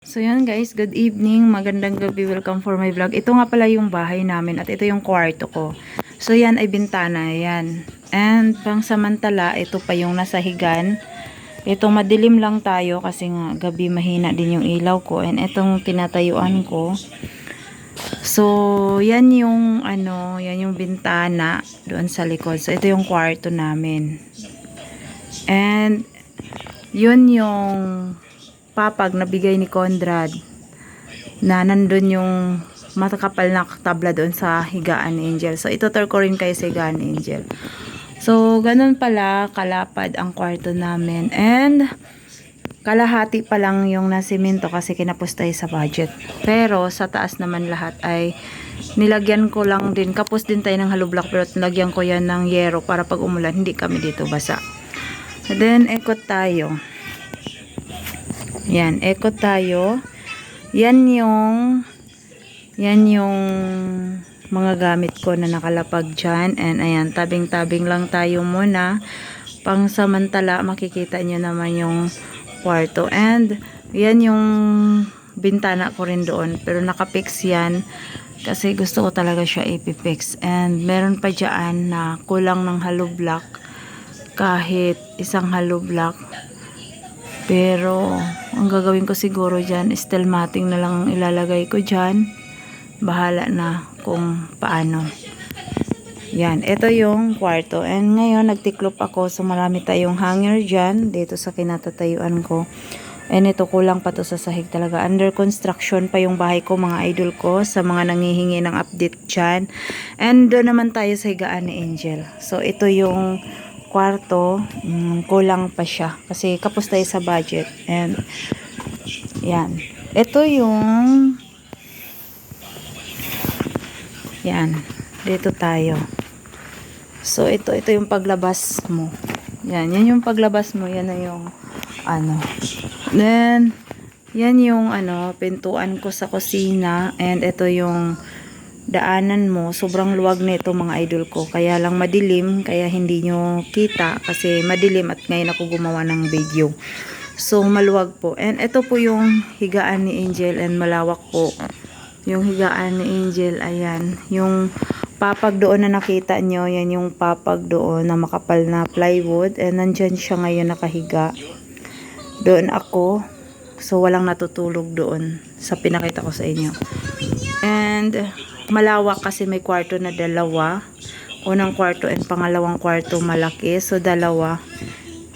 So yan guys, good evening, magandang gabi, welcome for my vlog. Ito nga pala yung bahay namin at ito yung kwarto ko. So yan ay bintana, yan. And pangsamantala, ito pa yung nasa higan. Ito madilim lang tayo kasi nga gabi mahina din yung ilaw ko. And itong tinatayuan ko. So yan yung yan yung bintana doon sa likod. So ito yung kwarto namin. And yun yung papag na bigay ni Conrad na nandun yung matakapal na tabla doon sa higaan ni Angel. So itutur ko rin kayo sa higaan ni Angel. So ganun pala kalapad ang kwarto namin, and kalahati pa lang yung nasimento kasi kinapos tayo sa budget. Pero sa taas naman lahat ay nilagyan ko lang din, kapos din tayo ng hollow block, pero nilagyan ko yan ng yero para pag umulan hindi kami dito basa. And then ikot tayo. Yan, ikot tayo. Yan yung mga gamit ko na nakalapag dyan. And ayan, tabing-tabing lang tayo muna. Pangsamantala, makikita nyo naman yung kwarto. And yan yung bintana ko rin doon. Pero nakapix yan kasi gusto ko talaga siya ipipix. And meron pa dyan na kulang ng hollow block. Kahit isang hollow block. Pero ang gagawin ko siguro dyan, steel matting na lang ilalagay ko dyan. Bahala na kung paano. Yan, ito yung kwarto. And ngayon, nagtiklop ako. So marami tayong hanger dyan, dito sa kinatatayuan ko. And ito, kulang pa to sa sahig talaga. Under construction pa yung bahay ko, mga idol ko. Sa mga nangihingi ng update dyan. And doon naman tayo sa higaan ni Angel. So ito yung kwarto, kulang pa siya kasi kapos tayo sa budget. And yan, ito yung yan, dito tayo. So ito yung paglabas mo. Yan yung paglabas mo. Yan na yung then yan yung pintuan ko sa kusina. And ito yung daanan mo. Sobrang luwag nito mga idol ko, kaya lang madilim, kaya hindi nyo kita kasi madilim at ngayon ako gumawa ng video. So maluwag po. And ito po yung higaan ni Angel, and malawak po yung higaan ni Angel. Ayan, yung papag doon na nakita nyo, yan yung papag doon na makapal na plywood, and nandyan siya ngayon nakahiga. Doon ako, so walang natutulog doon sa pinakita ko sa inyo. And malawak kasi may kwarto na dalawa. Unang kwarto and pangalawang kwarto malaki. So dalawa.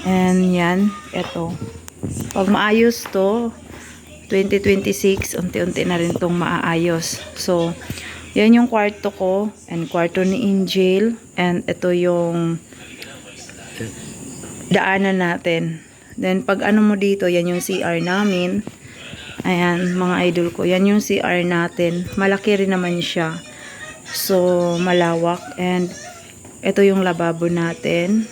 And yan, eto. Pag maayos to, 2026, unti-unti na rin tong maayos. So, yan yung kwarto ko and kwarto ni Angel. And ito yung daanan natin. Then pag mo dito, yan yung CR namin. Ayan, mga idol ko. Yan yung CR natin. Malaki rin naman siya. So, malawak. And, ito yung lababo natin.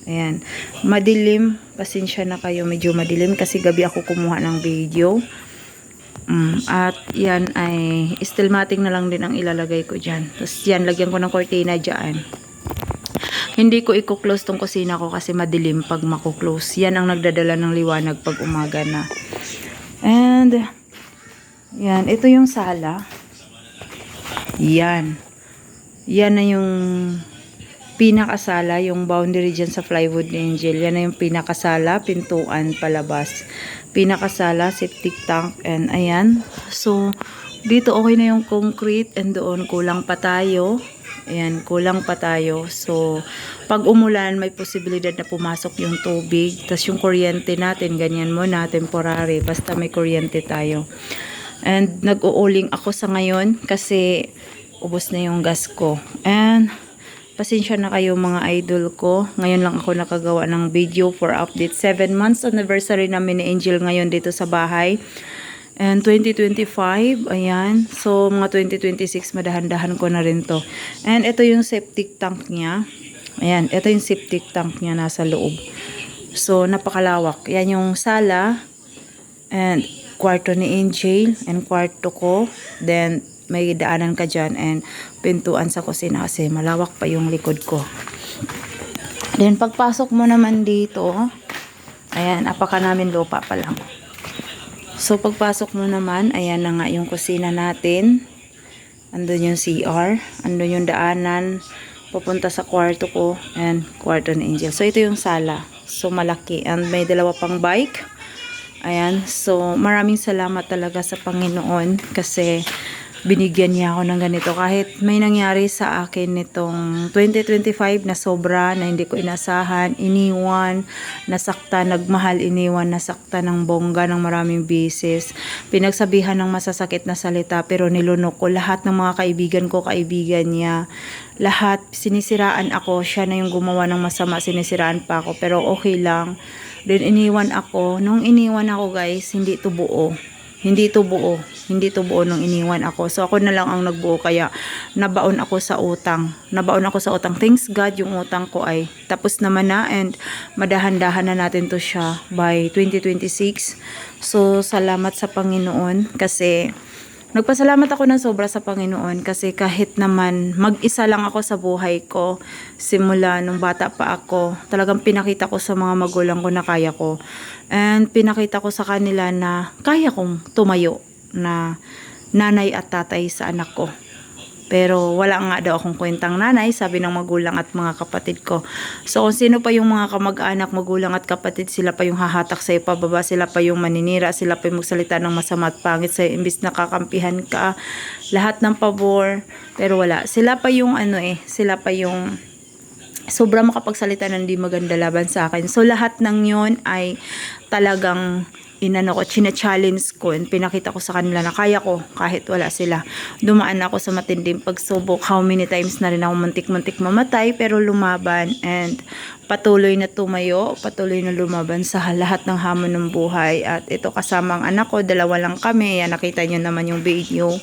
Ayan. Madilim. Pasensya na kayo. Medyo madilim kasi gabi ako kumuha ng video. At, yan ay steel matting na lang din ang ilalagay ko dyan. Tapos, yan, lagyan ko ng cortina dyan. Hindi ko i-close tong kusina ko kasi madilim pag mako-close. Yan ang nagdadala ng liwanag pag umaga na. And, yan, ito yung sala. Yan. Yan na yung pinakasala, yung boundary dyan sa plywood ni Angel. Yan na yung pinakasala, pintuan, palabas. Pinakasala, septic tank, and ayan. So, dito okay na yung concrete, and doon kulang pa tayo. Ayan, kulang pa tayo. So, pag umulan, may posibilidad na pumasok yung tubig. Tapos yung kuryente natin, ganyan muna, temporary. Basta may kuryente tayo. And nag-uuling ako sa ngayon kasi ubos na yung gas ko. And pasensya na kayo mga idol ko. Ngayon lang ako nakagawa ng video for update. 7 months anniversary namin ni Angel ngayon dito sa bahay. And 2025, ayan. So, mga 2026, madahan-dahan ko na rin to. And ito yung septic tank niya. Ayan, ito yung septic tank niya nasa loob. So, napakalawak. Yan yung sala. And kwarto ni Angel. And kwarto ko. Then, may daanan ka dyan. And pintuan sa kusina kasi malawak pa yung likod ko. Then, pagpasok mo naman dito, ayan, apaka namin lupa pa lang. So pagpasok mo naman, ayan na nga yung kusina natin. Andun yung CR, andun yung daanan papunta sa kwarto ko and kwarto ni Angel. So ito yung sala. So malaki and may dalawa pang bike. Ayan, so maraming salamat talaga sa Panginoon kasi binigyan niya ako ng ganito. Kahit may nangyari sa akin nitong 2025 na sobra, na hindi ko inasahan, iniwan, nasakta, nagmahal, iniwan, nasakta ng bongga ng maraming beses. Pinagsabihan ng masasakit na salita pero nilunok ko. Lahat ng mga kaibigan ko, kaibigan niya. Lahat, sinisiraan ako. Siya na yung gumawa ng masama, sinisiraan pa ako. Pero okay lang. Then iniwan ako. Nung iniwan ako guys, hindi to buo. Hindi to buo nung iniwan ako. So ako na lang ang nagbuo kaya nabaon ako sa utang. Thanks God yung utang ko ay tapos naman na and madahan-dahan na natin to siya by 2026. So salamat sa Panginoon kasi nagpasalamat ako ng sobra sa Panginoon kasi kahit naman mag-isa lang ako sa buhay ko simula nung bata pa ako, talagang pinakita ko sa mga magulang ko na kaya ko. And pinakita ko sa kanila na kaya kong tumayo na nanay at tatay sa anak ko. Pero wala nga daw akong kwentang nanay, sabi ng magulang at mga kapatid ko. So kung sino pa yung mga kamag-anak, magulang at kapatid, sila pa yung hahatak sa'yo pababa, sila pa yung maninira, sila pa yung magsalita ng masama at pangit sa'yo, imbis na kakampihan ka, lahat ng pabor. Pero wala, sila pa yung sila pa yung sobra makapagsalita ng di maganda laban sa akin. So lahat ng yon ay talagang china-challenge ko and pinakita ko sa kanila na kaya ko kahit wala sila. Dumaan ako sa matinding pagsubok. How many times na rin ako muntik-muntik mamatay pero lumaban and patuloy na tumayo, patuloy na lumaban sa lahat ng hamon ng buhay. At ito kasama ang anak ko, dalawa lang kami. Yan, nakita nyo naman yung video.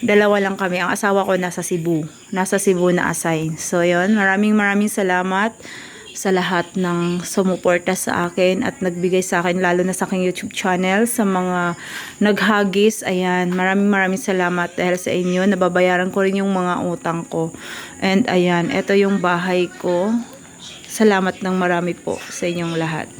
Dalawa lang kami. Ang asawa ko nasa Cebu. Nasa Cebu na assign. So yun, maraming salamat sa lahat ng sumuporta sa akin at nagbigay sa akin, lalo na sa aking YouTube channel, sa mga naghagis. Ayan, maraming salamat dahil sa inyo. Nababayaran ko rin yung mga utang ko. And ayan, ito yung bahay ko. Salamat ng marami po sa inyong lahat.